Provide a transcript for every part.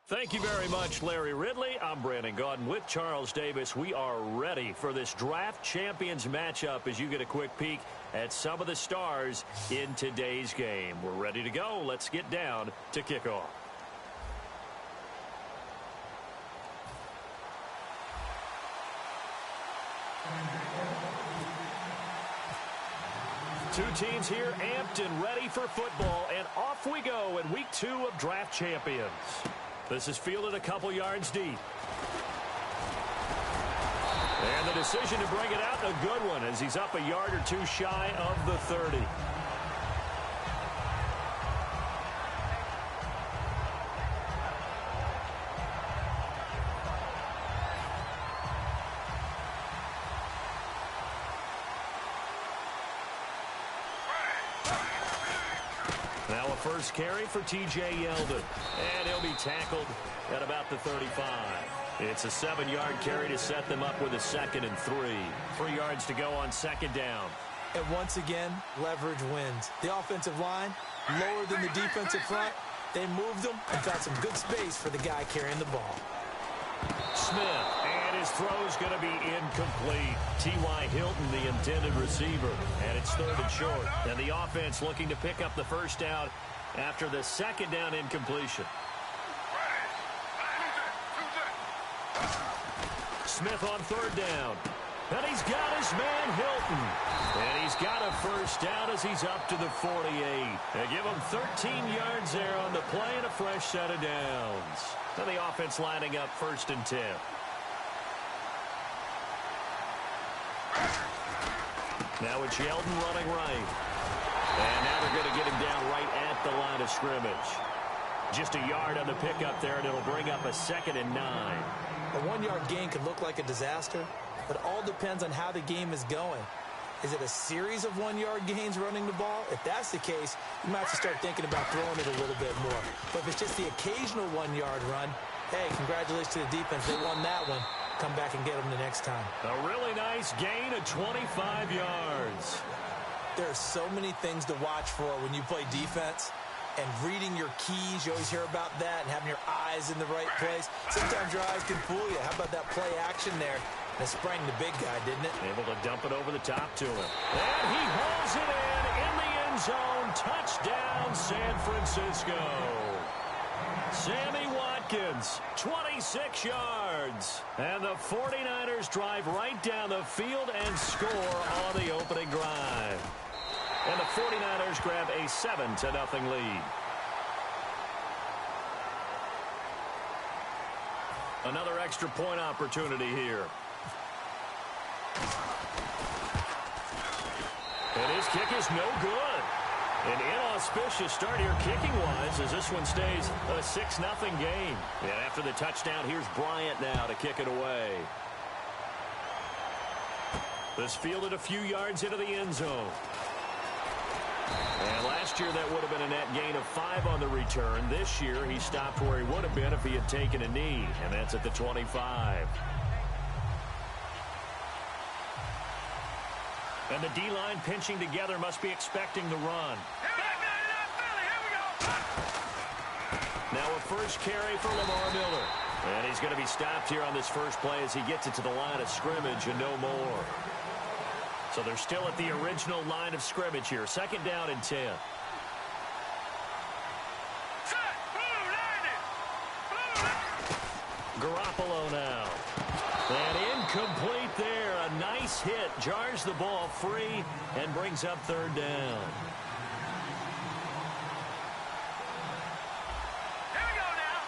Thank you very much, Larry Ridley. I'm Brandon Gaudin with Charles Davis. We are ready for this draft champions matchup as you get a quick peek at some of the stars in today's game. We're ready to go. Let's get down to kickoff. Two teams here amped and ready for football, and off we go in week 2 of draft champions. This is fielded a couple yards deep. And the decision to bring it out, a good one, as he's up a yard or two shy of the 30. Now a first carry for T.J. Yeldon. And he'll be tackled at about the 35. It's a 7-yard carry to set them up with a 2nd and 3. 3 yards to go on 2nd down. And once again, leverage wins. The offensive line, lower than the defensive front. They moved them and got some good space for the guy carrying the ball. Smith, and his throw's going to be incomplete. T.Y. Hilton, the intended receiver, and it's 3rd and short. And the offense looking to pick up the first down after the 2nd down incompletion. Smith on 3rd down. And he's got his man Hilton. And he's got a first down as he's up to the 48. They give him 13 yards there on the play and a fresh set of downs. So the offense lining up 1st and 10. Now it's Yeldon running right. And now they're going to get him down right at the line of scrimmage. Just a yard on the pickup there, and it'll bring up a 2nd and 9. A 1-yard gain could look like a disaster, but it all depends on how the game is going. Is it a series of 1-yard gains running the ball? If that's the case, you might have to start thinking about throwing it a little bit more. But if it's just the occasional 1-yard run, hey, congratulations to the defense. They won that one. Come back and get them the next time. A really nice gain of 25 yards. There are so many things to watch for when you play defense. And reading your keys, you always hear about that, and having your eyes in the right place. Sometimes your eyes can fool you. How about that play action there? That sprang the big guy, didn't it? Able to dump it over the top to him. And he hauls it in the end zone. Touchdown, San Francisco. Sammy Watkins, 26 yards. And the 49ers drive right down the field and score on the opening drive. And the 49ers grab a 7-0 lead. Another extra point opportunity here. And his kick is no good. An inauspicious start here kicking-wise as this one stays a 6-0 game. And after the touchdown, here's Bryant now to kick it away. This fielded a few yards into the end zone. And last year, that would have been a net gain of 5 on the return. This year, he stopped where he would have been if he had taken a knee, and that's at the 25. And the D-line pinching together must be expecting the run. Now a first carry for Lamar Miller. And he's going to be stopped here on this first play as he gets it to the line of scrimmage and no more. So they're still at the original line of scrimmage here. 2nd down and 10. Garoppolo now. And incomplete there. A nice hit. Jars the ball free and brings up 3rd down. Here we go now.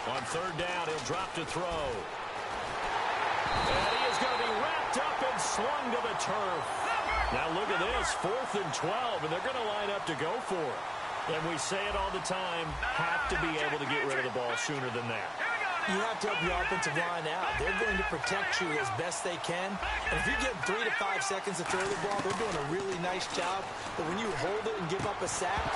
3-19. On 3rd down, he'll drop to throw. And he is going to be wrapped up and slung to the turf. Now look at this, 4th and 12, and they're going to line up to go for it. And we say it all the time, have to be able to get rid of the ball sooner than that. You have to help your offensive line out. They're going to protect you as best they can. And if you get 3 to 5 seconds to throw the ball, they're doing a really nice job. But when you hold it and give up a sack,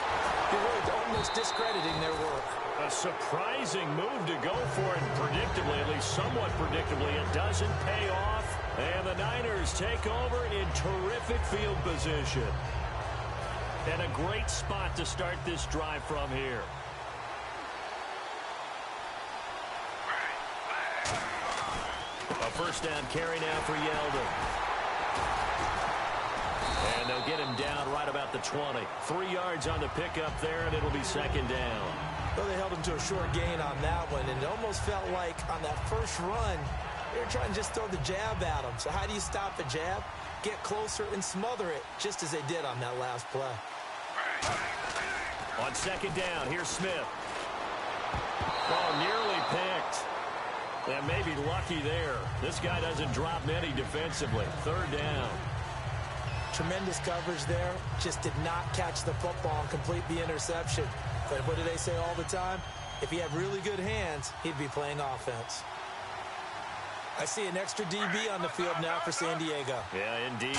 you're really almost discrediting their work. A surprising move to go for it, predictably, at least somewhat predictably. It doesn't pay off, and the Niners take over in terrific field position. And a great spot to start this drive from here. A first down carry now for Yeldon. And they'll get him down right about the 20. 3 yards on the pickup there, and it'll be second down. Well, they held him to a short gain on that one, and it almost felt like on that first run, they were trying to just throw the jab at him. So how do you stop a jab? Get closer and smother it, just as they did on that last play. On second down, here's Smith. Oh, nearly picked. And maybe lucky there. This guy doesn't drop many defensively. Third down. Tremendous coverage there. Just did not catch the football and complete the interception. But what do they say all the time? If he had really good hands, he'd be playing offense. I see an extra DB on the field now for San Diego. Yeah, indeed.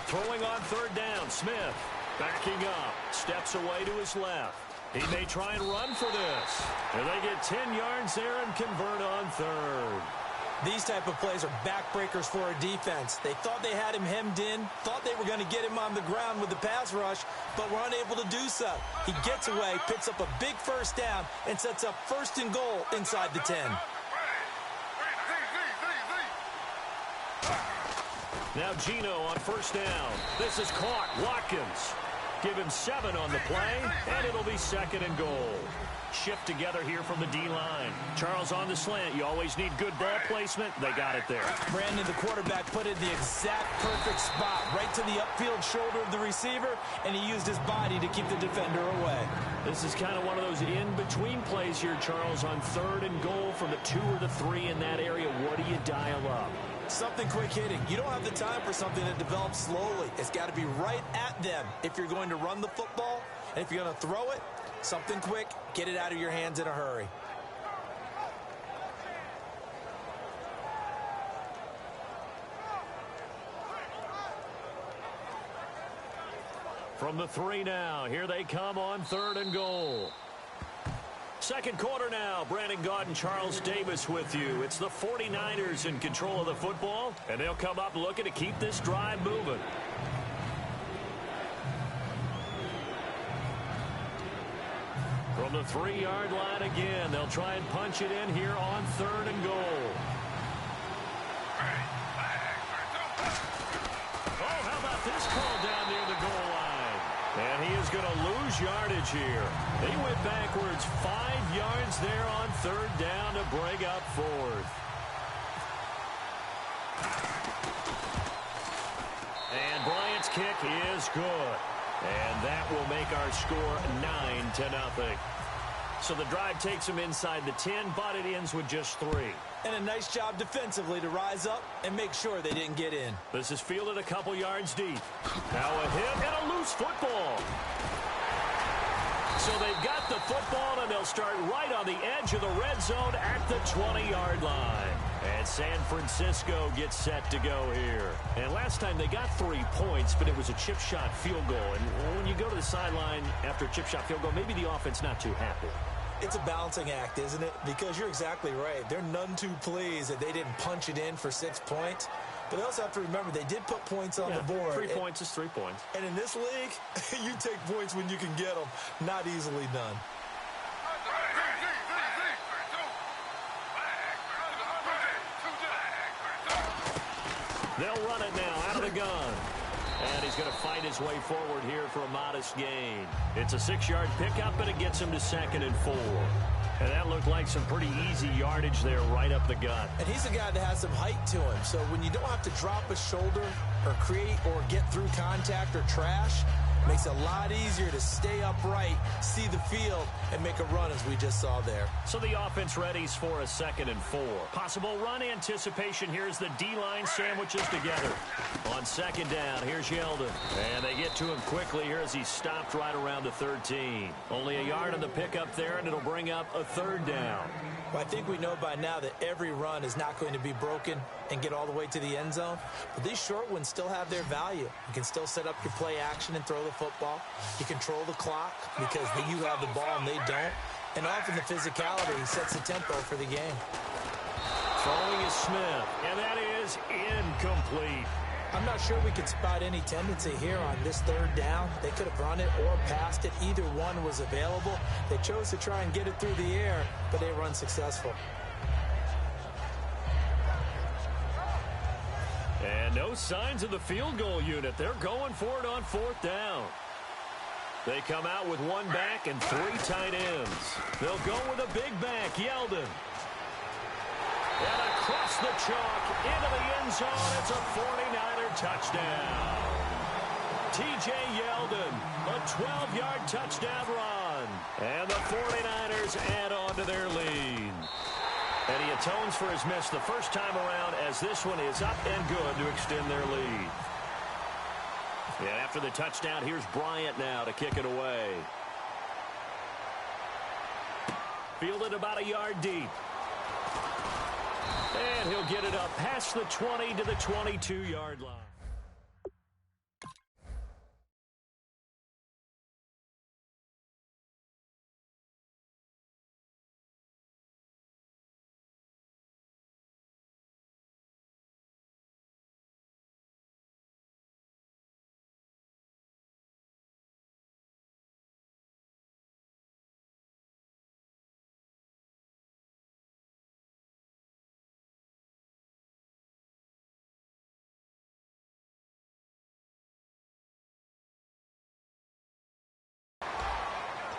Throwing on third down, Smith. Backing up. Steps away to his left. He may try and run for this. And they get 10 yards there and convert on third. These type of plays are backbreakers for a defense. They thought they had him hemmed in, thought they were going to get him on the ground with the pass rush, but were unable to do so. He gets away, picks up a big first down, and sets up first and goal inside the 10. Now Gino on first down. This is caught. Watkins. Give him 7 on the play, and it'll be second and goal. Shift together here from the D-line. Charles on the slant. You always need good ball placement. They got it there. Brandon, the quarterback, put it in the exact perfect spot, right to the upfield shoulder of the receiver, and he used his body to keep the defender away. This is kind of one of those in-between plays here, Charles, on third and goal from the 2 or the 3 in that area. What do you dial up? Something quick hitting. You don't have the time for something that develops slowly. It's got to be right at them if you're going to run the football. And if you're going to throw it, something quick, get it out of your hands in a hurry. From the 3 now, here they come on third and goal. Second quarter now, Brandon Gaudin, Charles Davis with you. It's the 49ers in control of the football, and they'll come up looking to keep this drive moving. From the 3-yard line again, they'll try and punch it in here on third and goal. Oh, how about this call down near the goal line? And he is going to lose yardage here. He went backwards 5 yards there on third down to bring up fourth. And Bryant's kick is good. And that will make our score 9-0. So the drive takes him inside the 10, but it ends with just 3. And a nice job defensively to rise up and make sure they didn't get in. This is fielded a couple yards deep. Now a hit and a loose football. So they've got the football, and they'll start right on the edge of the red zone at the 20-yard line. And San Francisco gets set to go here. And last time they got 3 points, but it was a chip shot field goal. And when you go to the sideline after a chip shot field goal, maybe the offense not too happy. It's a balancing act, isn't it? Because you're exactly right. They're none too pleased that they didn't punch it in for 6 points. But they also have to remember they did put points on the board. 3 points is 3 points. And in this league, you take points when you can get them. Not easily done. They'll run it now out of the gun. And he's going to fight his way forward here for a modest gain. It's a 6-yard pickup, and it gets him to second and 4. And that looked like some pretty easy yardage there right up the gut. And he's a guy that has some height to him. So when you don't have to drop a shoulder or create or get through contact or trash, makes it a lot easier to stay upright, see the field, and make a run as we just saw there. So the offense readies for a second and 4. Possible run anticipation. Here's the D-line sandwiches together. On second down, here's Yeldon. And they get to him quickly here as he's stopped right around the 13. Only a yard on the pickup there, and it'll bring up a third down. Well, I think we know by now that every run is not going to be broken and get all the way to the end zone. But these short ones still have their value. You can still set up your play action and throw the football. You control the clock because you have the ball and they don't. And often the physicality sets the tempo for the game. Throwing is Smith, and that is incomplete. I'm not sure we could spot any tendency here on this third down. They could have run it or passed it. Either one was available. They chose to try and get it through the air, but they were unsuccessful. And no signs of the field goal unit. They're going for it on 4th down. They come out with one back and 3 tight ends. They'll go with a big back, Yeldon. And across the chalk into the end zone. It's a 49er touchdown. T.J. Yeldon, a 12-yard touchdown run. And the 49ers add on to their lead. And he atones for his miss the first time around as this one is up and good to extend their lead. And after the touchdown, here's Bryant now to kick it away. Fielded about a yard deep. And he'll get it up past the 20 to the 22-yard line.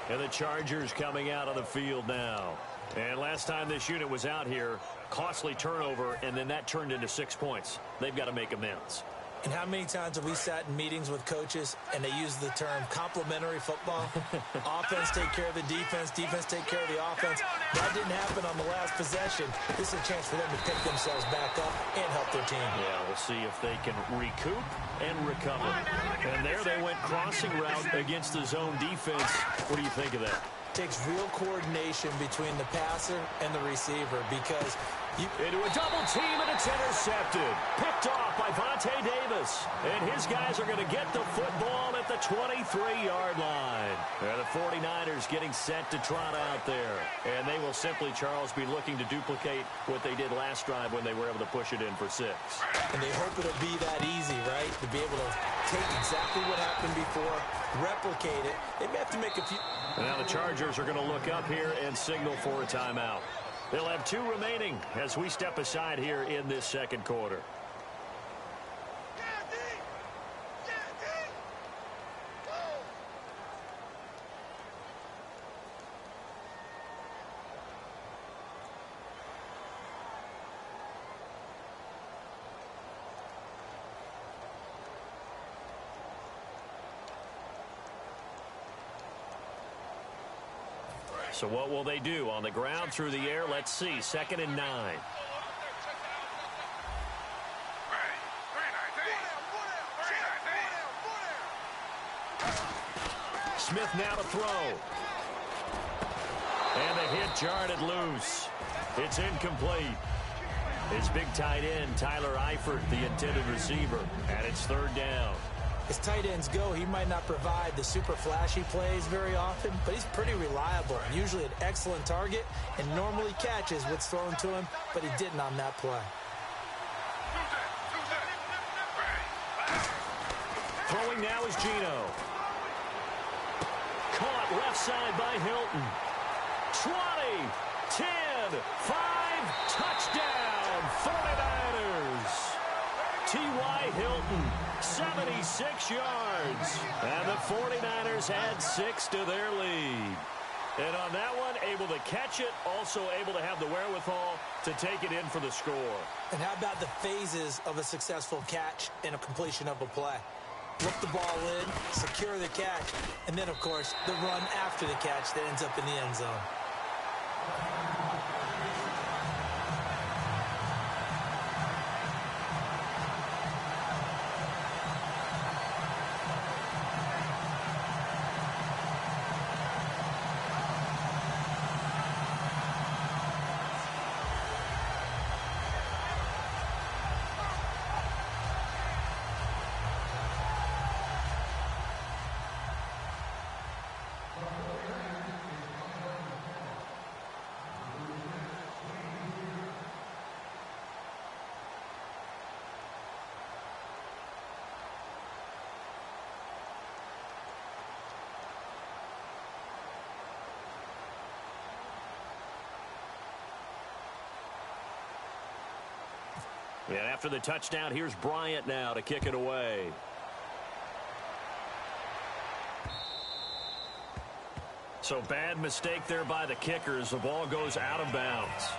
And the Chargers coming out on the field now. And last time this unit was out here, costly turnover, and then that turned into 6 points. They've got to make amends. And how many times have we sat in meetings with coaches and they use the term complementary football? Offense take care of the defense, defense take care of the offense. That didn't happen on the last possession. This is a chance for them to pick themselves back up and help their team. Yeah, we'll see if they can recoup and recover. And there they went crossing route against the zone defense. What do you think of that? Takes real coordination between the passer and the receiver because into a double team, and it's intercepted. Picked off by Vontae Davis. And his guys are going to get the football at the 23-yard line. And the 49ers getting set to trot out there. And they will simply, Charles, be looking to duplicate what they did last drive when they were able to push it in for 6. And they hope it'll be that easy, right? To be able to take exactly what happened before, replicate it. They may have to make a few. And now the Chargers are going to look up here and signal for a timeout. They'll have 2 remaining as we step aside here in this second quarter. So what will they do? On the ground, through the air, let's see. 2nd and 9. Smith now to throw. And the hit jarred it loose. It's incomplete. His big tight end, Tyler Eifert, the intended receiver. And it's 3rd down. As tight ends go, he might not provide the super flashy plays very often, but he's pretty reliable. Usually an excellent target and normally catches what's thrown to him, but he didn't on that play. Throwing now is Gino. Caught left side by Hilton. 20, 10, 5, touchdown, 49ers. T.Y. Hilton, 76 yards. And the 49ers add 6 to their lead. And on that one, able to catch it, also able to have the wherewithal to take it in for the score. And how about the phases of a successful catch and a completion of a play? Look the ball in, secure the catch, and then, of course, the run after the catch that ends up in the end zone. And after the touchdown, here's Bryant now to kick it away. So bad mistake there by the kicker as the ball goes out of bounds.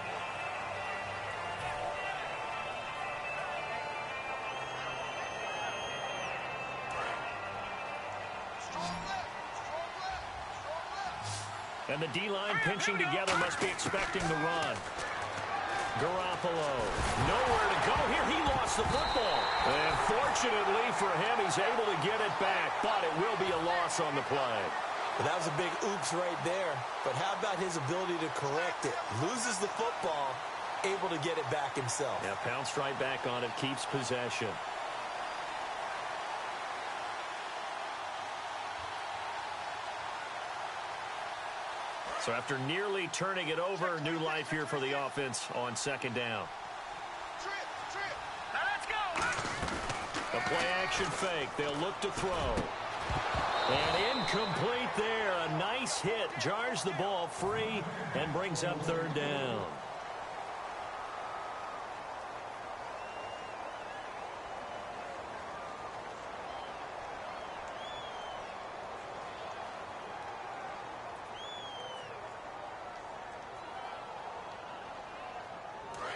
And the D-line pinching together must be expecting the run. Garoppolo, nowhere to go here. He lost the football. And fortunately for him, he's able to get it back, but it will be a loss on the play. Well, that was a big oops right there. But how about his ability to correct it? Loses the football, able to get it back himself. Yeah, pounced right back on it, keeps possession. So after nearly turning it over, new life here for the offense on second down. Now let's go. The play action fake. They'll look to throw. And incomplete there. A nice hit. Jars the ball free and brings up third down.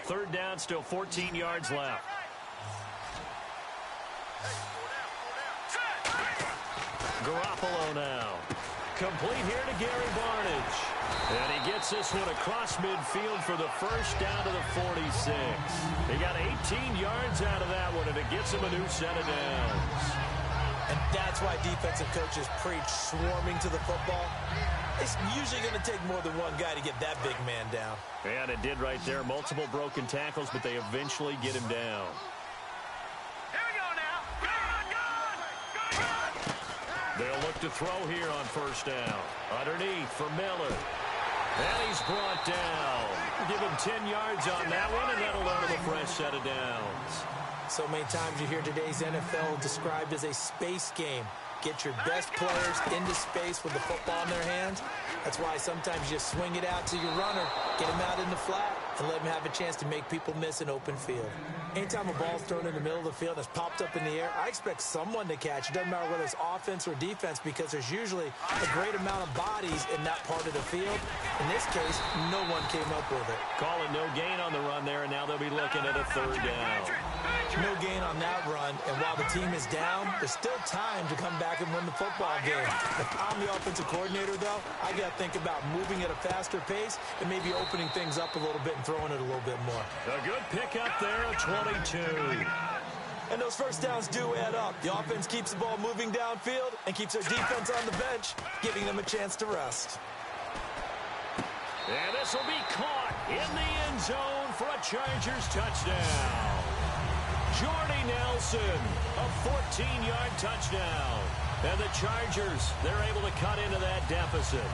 Third down, still 14 yards left. Garoppolo now. Complete here to Gary Barnidge. And he gets this one across midfield for the first down to the 46. He got 18 yards out of that one, and it gets him a new set of downs. And that's why defensive coaches preach swarming to the football. It's usually going to take more than one guy to get that big man down. And it did right there. Multiple broken tackles, but they eventually get him down. Here we go now. Good. They'll look to throw here on first down. Underneath for Miller. And he's brought down. Give him 10 yards on that one, and that'll earn him a fresh set of downs. So many times you hear today's NFL described as a space game. Get your best players into space with the football in their hands. That's why sometimes you just swing it out to your runner, get him out in the flat, and let him have a chance to make people miss an open field. Anytime a ball's thrown in the middle of the field and it's popped up in the air, I expect someone to catch. It doesn't matter whether it's offense or defense, because there's usually a great amount of bodies in that part of the field. In this case, no one came up with it. Calling no gain on the run there, and now they'll be looking at a third down. No gain on that run, and while the team is down, there's still time to come back and win the football game. If I'm the offensive coordinator, though, I got to think about moving at a faster pace and maybe opening things up a little bit and throwing it a little bit more. A good pickup there at 22. And those first downs do add up. The offense keeps the ball moving downfield and keeps their defense on the bench, giving them a chance to rest. And this will be caught in the end zone for a Chargers touchdown. Jordy Nelson, a 14-yard touchdown. And the Chargers, they're able to cut into that deficit.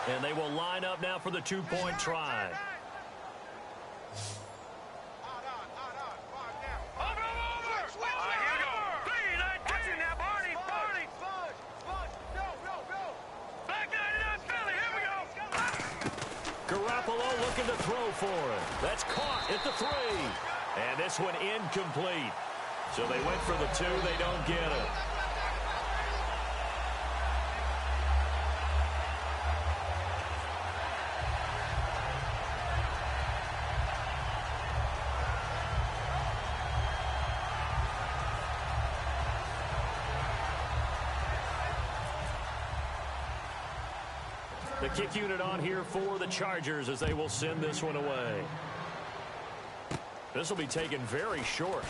And they will line up now for the two-point try. Garoppolo looking to throw for it. That's caught at the 3. And this one incomplete. So they went for the 2. They don't get it. The kick unit on here for the Chargers as they will send this one away. This will be taken very short.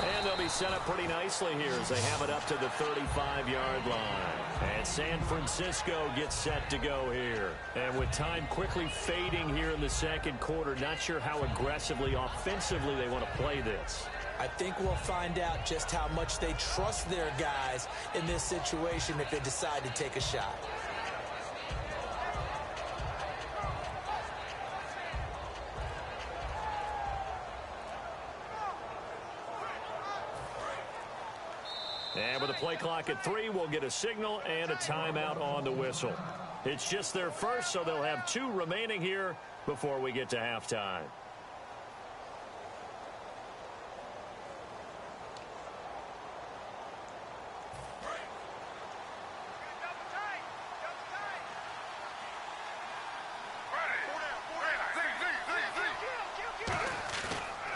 And they'll be set up pretty nicely here as they have it up to the 35-yard line. And San Francisco gets set to go here. And with time quickly fading here in the second quarter, not sure how aggressively, offensively they want to play this. I think we'll find out just how much they trust their guys in this situation if they decide to take a shot. And with a play clock at 3, we'll get a signal and a timeout on the whistle. It's just their first, so they'll have 2 remaining here before we get to halftime.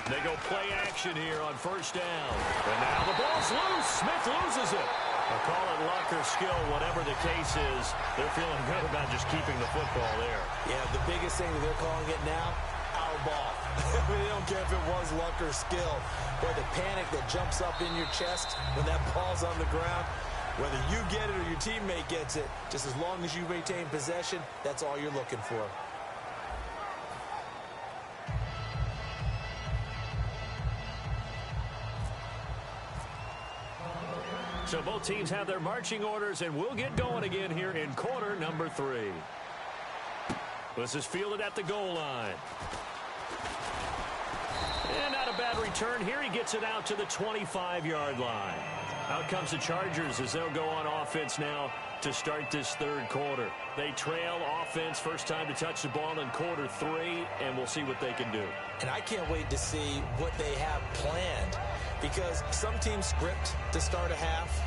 They go play action here on first down. And now the ball's loose. Smith loses it. They'll call it luck or skill, whatever the case is. They're feeling good about just keeping the football there. Yeah, the biggest thing that they're calling it now, our ball. I mean, they don't care if it was luck or skill. Or the panic that jumps up in your chest when that ball's on the ground. Whether you get it or your teammate gets it, just as long as you retain possession, that's all you're looking for. So both teams have their marching orders, and we'll get going again here in quarter number 3. This is fielded at the goal line. And not a bad return here. He gets it out to the 25-yard line. Out comes the Chargers as they'll go on offense now to start this third quarter. They trail offense, first time to touch the ball in quarter 3, and we'll see what they can do. And I can't wait to see what they have planned, because some teams script to start a half.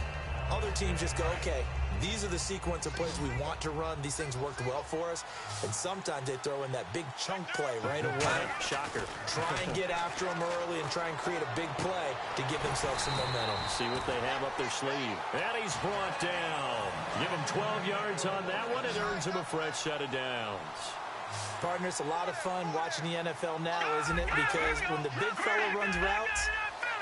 Other teams just go, okay, these are the sequence of plays we want to run. These things worked well for us. And sometimes they throw in that big chunk play right away. Shocker. Try and get after them early and try and create a big play to give themselves some momentum. See what they have up their sleeve. And he's brought down. Give him 12 yards on that one. It earns him a fresh set of downs. Partner, it's a lot of fun watching the NFL now, isn't it? Because when the big fella runs routes,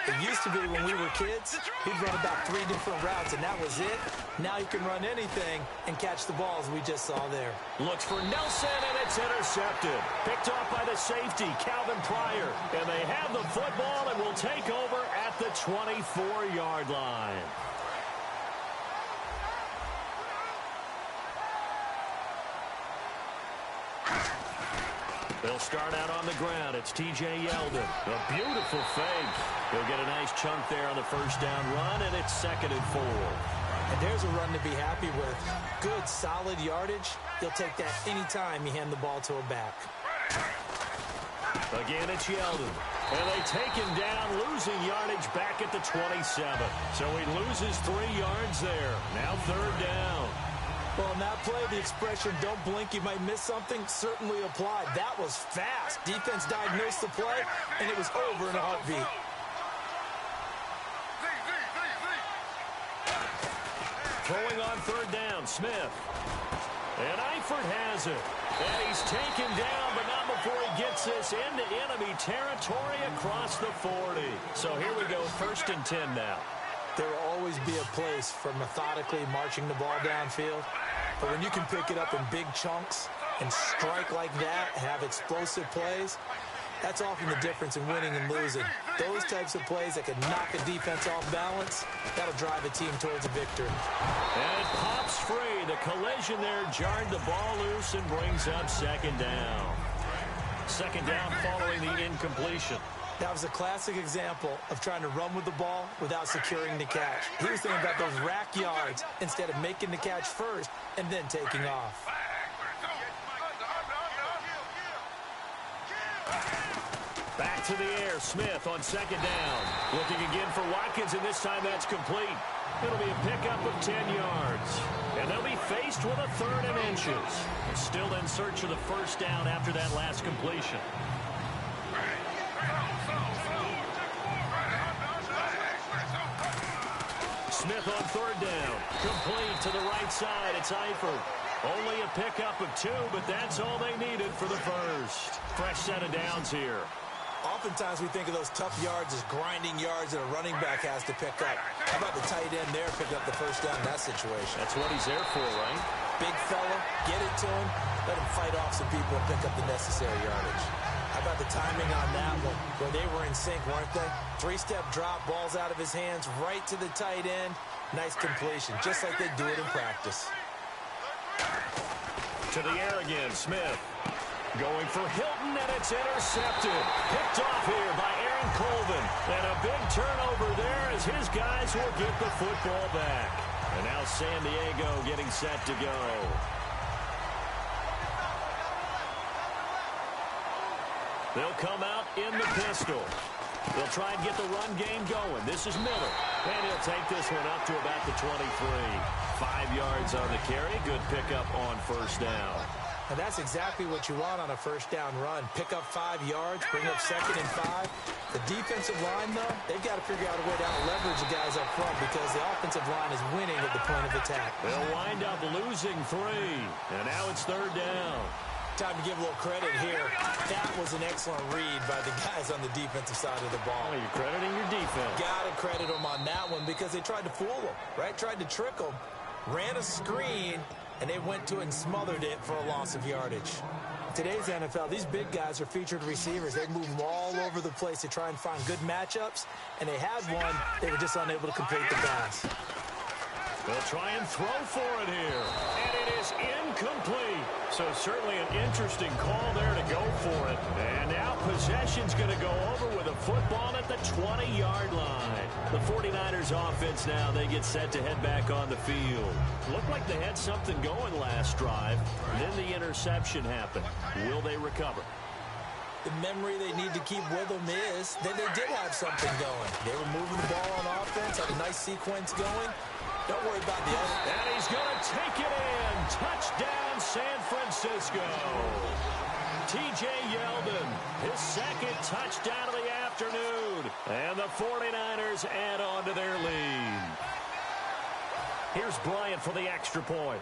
it used to be when we were kids, he'd run about 3 different routes, and that was it. Now he can run anything and catch the balls we just saw there. Looks for Nelson, and it's intercepted. Picked off by the safety, Calvin Pryor. And they have the football and will take over at the 24-yard line. They'll start out on the ground. It's T.J. Yeldon. A beautiful fake. He'll get a nice chunk there on the first down run, and it's 2nd and 4. And there's a run to be happy with. Good, solid yardage. He'll take that any time you hand the ball to a back. Again, it's Yeldon. And they take him down, losing yardage back at the 27. So he loses 3 yards there. Now 3rd down. Well, in that play, the expression, don't blink, you might miss something, certainly applied. That was fast. Defense diagnosed the play, and it was over in a heartbeat. Throwing on 3rd down, Smith. And Eifert has it. And he's taken down, but not before he gets this into enemy territory across the 40. So here we go, 1st and 10 now. There will always be a place for methodically marching the ball downfield. But when you can pick it up in big chunks and strike like that, have explosive plays, that's often the difference in winning and losing. Those types of plays that can knock a defense off balance, that'll drive a team towards a victory. And it pops free. The collision there jarred the ball loose and brings up 2nd down. 2nd down following the incompletion. That was a classic example of trying to run with the ball without securing the catch. He was thinking about those rack yards instead of making the catch first and then taking off. Back to the air, Smith on 2nd down. Looking again for Watkins, and this time that's complete. It'll be a pickup of 10 yards. And they'll be faced with a 3rd and inches. Still in search of the 1st down after that last completion. Smith on 3rd down. Complete to the right side. It's Eifert. Only a pickup of 2, but that's all they needed for the first. Fresh set of downs here. Oftentimes we think of those tough yards as grinding yards that a running back has to pick up. How about the tight end there picking up the 1st down in that situation? That's what he's there for, right? Big fella, get it to him, let him fight off some people and pick up the necessary yardage. How about the timing on that one, where they were in sync, weren't they? 3-step drop, ball's out of his hands, right to the tight end. Nice completion, just like they do it in practice. To the air again, Smith. Going for Hilton, and it's intercepted. Picked off here by Aaron Colvin. And a big turnover there as his guys will get the football back. And now San Diego getting set to go. They'll come out in the pistol. They'll try and get the run game going. This is Miller. And he'll take this one up to about the 23. 5 yards on the carry. Good pickup on first down. And that's exactly what you want on a first down run. Pick up 5 yards, bring up 2nd and 5. The defensive line, though, they've got to figure out a way to out-leverage the guys up front because the offensive line is winning at the point of attack. They'll wind up losing 3. And now it's 3rd down. Time to give a little credit here. That was an excellent read by the guys on the defensive side of the ball. Oh, you're crediting your defense. Got to credit them on that one because they tried to fool them, right? Tried to trick them, ran a screen, and they went to it and smothered it for a loss of yardage. In today's NFL, these big guys are featured receivers. They move them all over the place to try and find good matchups, and they had one. They were just unable to complete the pass. They'll try and throw for it here. And it is incomplete. So certainly an interesting call there to go for it. And now possession's going to go over with a football at the 20-yard line. The 49ers offense now, they get set to head back on the field. Looked like they had something going last drive. Then the interception happened. Will they recover? The memory they need to keep with them is that they did have something going. They were moving the ball on offense, had a nice sequence going. Don't worry about the other. And he's going to take it in. Touchdown, San Francisco. T.J. Yeldon, his 2nd touchdown of the afternoon. And the 49ers add on to their lead. Here's Bryant for the extra point.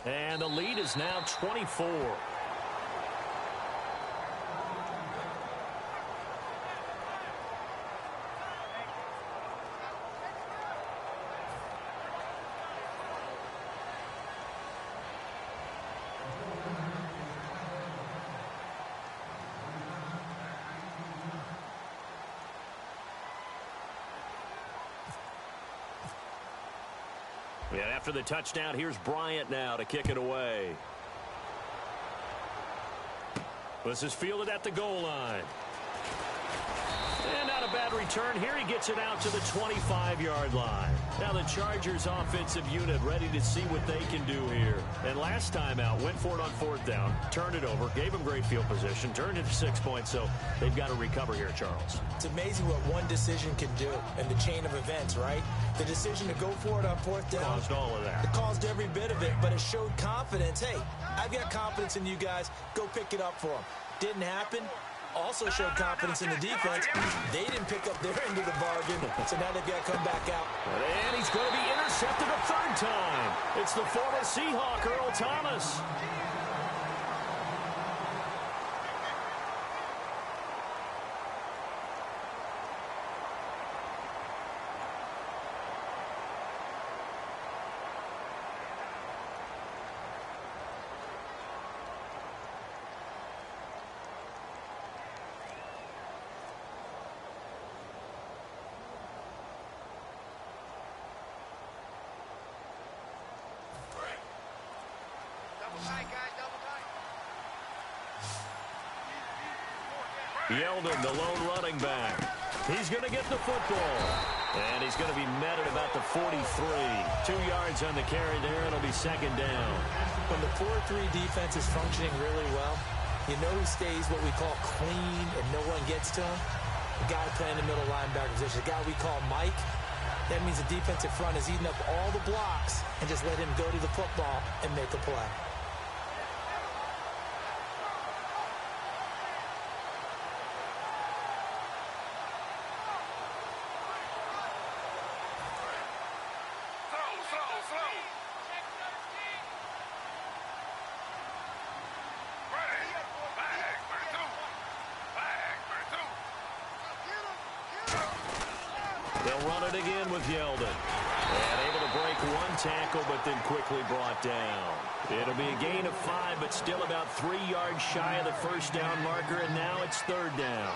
And the lead is now 24. And after the touchdown, here's Bryant now to kick it away. This is fielded at the goal line. And not a bad return here. He gets it out to the 25-yard line. Now the Chargers offensive unit ready to see what they can do here. And last time out, went for it on 4th down, turned it over, gave them great field position, turned it to 6 points, so they've got to recover here, Charles. It's amazing what one decision can do in the chain of events, right? The decision to go for it on 4th down. Caused all of that. It caused every bit of it, but it showed confidence. Hey, I've got confidence in you guys. Go pick it up for them. Didn't happen. Also showed confidence in the defense. They didn't pick up their end of the bargain, so now they've got to come back out. And he's going to be intercepted a 3rd time. It's the former Seahawk, Earl Thomas. Yeldon, the lone running back. He's going to get the football. And he's going to be met at about the 43. 2 yards on the carry there. It'll be 2nd down. When the 4-3 defense is functioning really well, you know who stays what we call clean and no one gets to him? The guy playing the middle linebacker position, the guy we call Mike. That means the defensive front is eating up all the blocks and just let him go to the football and make a play. They'll run it again with Yeldon. And able to break one tackle, but then quickly brought down. It'll be a gain of 5, but still about 3 yards shy of the first down marker, and now it's 3rd down.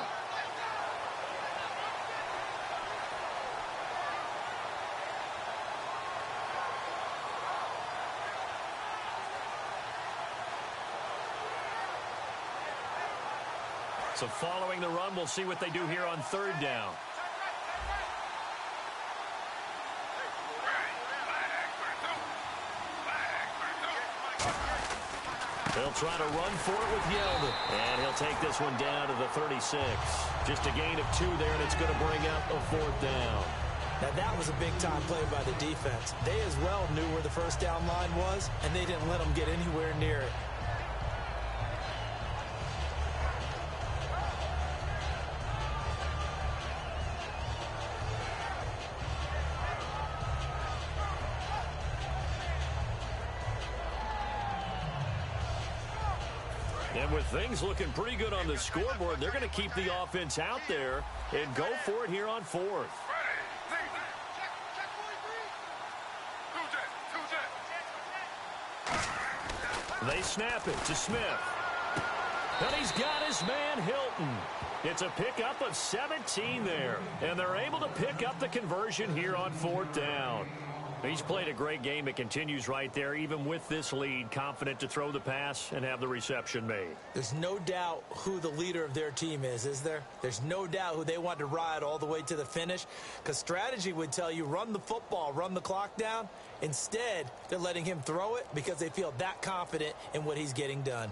So following the run, we'll see what they do here on 3rd down. He'll try to run for it with Yeldon. And he'll take this one down to the 36. Just a gain of 2 there, and it's going to bring up a 4th down. Now, that was a big-time play by the defense. They as well knew where the first down line was, and they didn't let them get anywhere near it. And with things looking pretty good on the scoreboard, they're going to keep the offense out there and go for it here on 4th. They snap it to Smith. And he's got his man Hilton. It's a pickup of 17 there. And they're able to pick up the conversion here on 4th down. He's played a great game. It continues right there, even with this lead, confident to throw the pass and have the reception made. There's no doubt who the leader of their team is there? There's no doubt who they want to ride all the way to the finish, because strategy would tell you run the football, run the clock down. Instead, they're letting him throw it because they feel that confident in what he's getting done.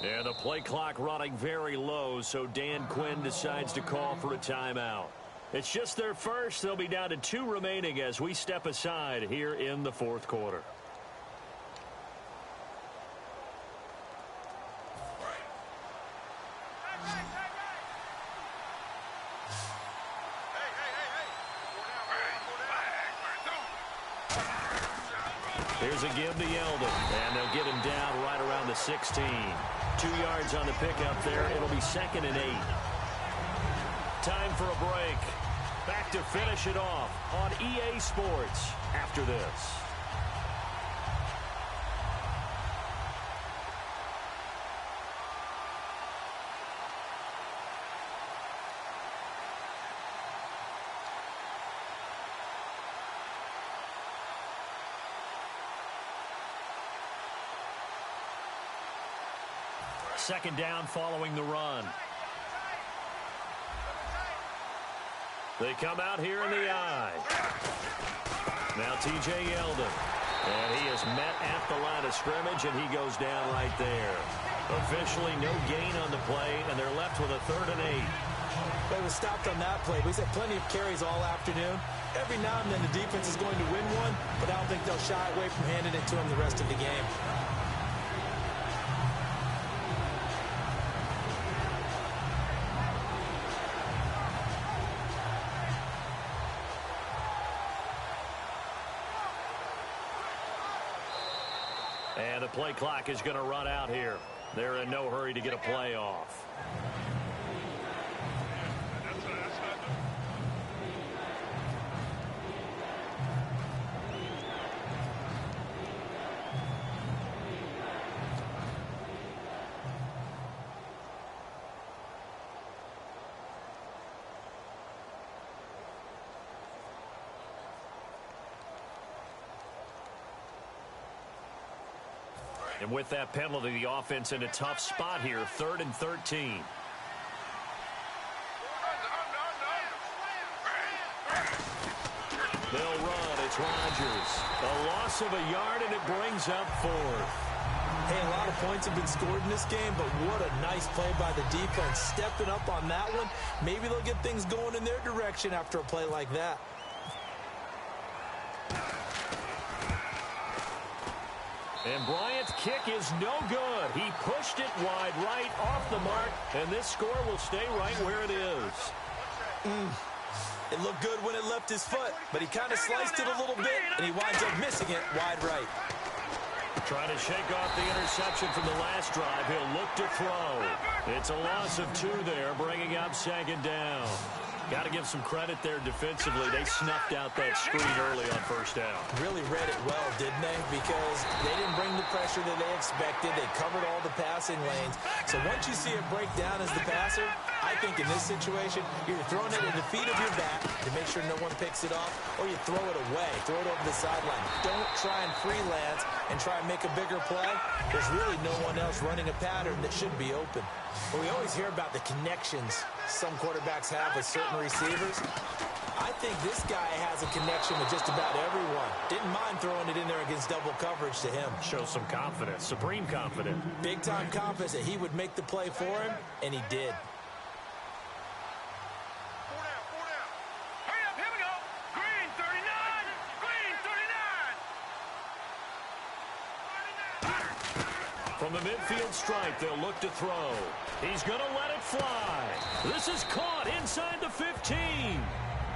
And the play clock running very low, so Dan Quinn decides to call for a timeout. It's just their first. They'll be down to 2 remaining as we step aside here in the 4th quarter. Here's a give to Yeldon, and they'll get him down right around the 16. 2 yards on the pickup there. It'll be 2nd and 8. Time for a break. Back to finish it off on EA Sports after this. Second down following the run. They come out here in the eye. Now T.J. Yeldon. And he is met at the line of scrimmage, and he goes down right there. Officially no gain on the play, and they're left with a 3rd and 8. They was stopped on that play. We've had plenty of carries all afternoon. Every now and then the defense is going to win one, but I don't think they'll shy away from handing it to him the rest of the game. And the play clock is going to run out here. They're in no hurry to get a play off. And with that penalty, the offense in a tough spot here, 3rd and 13. They'll run. It's Rodgers. A loss of a yard, and it brings up 4th. Hey, a lot of points have been scored in this game, but what a nice play by the defense. Stepping up on that one. Maybe they'll get things going in their direction after a play like that. And Bryant's kick is no good. He pushed it wide right off the mark, and this score will stay right where it is. It looked good when it left his foot, but he kind of sliced it a little bit, and he winds up missing it wide right. Trying to shake off the interception from the last drive. He'll look to throw. It's a loss of 2 there, bringing up 2nd down. Got to give some credit there defensively. They snuffed out that screen early on 1st down. Really read it well, didn't they? Because they didn't bring the pressure that they expected. They covered all the passing lanes. So once you see it break down as the passer, I think in this situation, you're throwing it at the feet of your back to make sure no one picks it off, or you throw it away, throw it over the sideline. Don't try and freelance and try and make a bigger play. There's really no one else running a pattern that should be open. Well, we always hear about the connections some quarterbacks have with certain receivers. I think this guy has a connection with just about everyone. Didn't mind throwing it in there against double coverage to him. Shows some confidence, supreme confidence. Big-time confidence that he would make the play for him, and he did. 4 down, 4 down. Hurry up, here we go. Green 39. Green 39. From the midfield stripe, they'll look to throw. He's going to let it fly. This is caught inside the 15.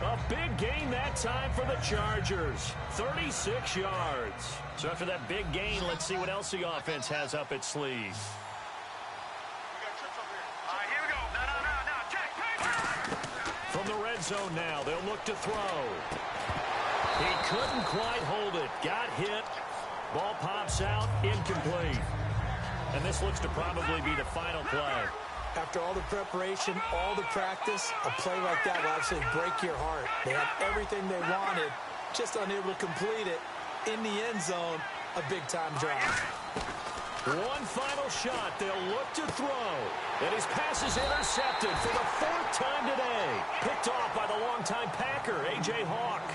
A big gain that time for the Chargers. 36 yards. So after that big gain, let's see what else the offense has up its sleeve. We got trips over here. All right, here we go. No. Check. From the red zone now, they'll look to throw. He couldn't quite hold it. Got hit. Ball pops out. Incomplete. And this looks to probably be the final play. After all the preparation, all the practice, a play like that will absolutely break your heart. They had everything they wanted, just unable to complete it. In the end zone, a big-time drive. One final shot. They'll look to throw. And his pass is intercepted for the 4th time today. Picked off by the longtime Packer, A.J. Hawk.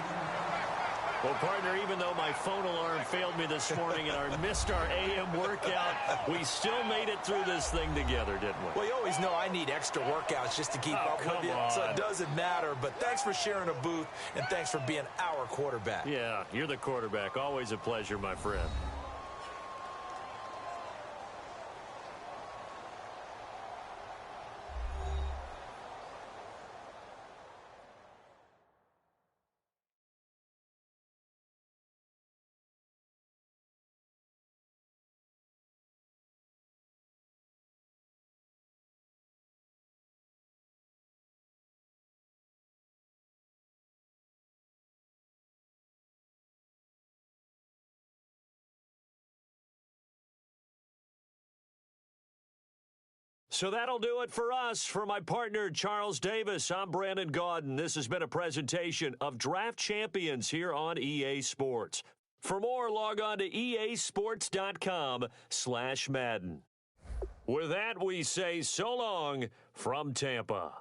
Well, partner, even though my phone alarm failed me this morning and missed our AM workout, we still made it through this thing together, didn't we? Well, you always know I need extra workouts just to keep up with you, so it doesn't matter. But thanks for sharing a booth, and thanks for being our quarterback. Yeah, you're the quarterback. Always a pleasure, my friend. So that'll do it for us. For my partner, Charles Davis, I'm Brandon Gaudin. This has been a presentation of Draft Champions here on EA Sports. For more, log on to easports.com/Madden. With that, we say so long from Tampa.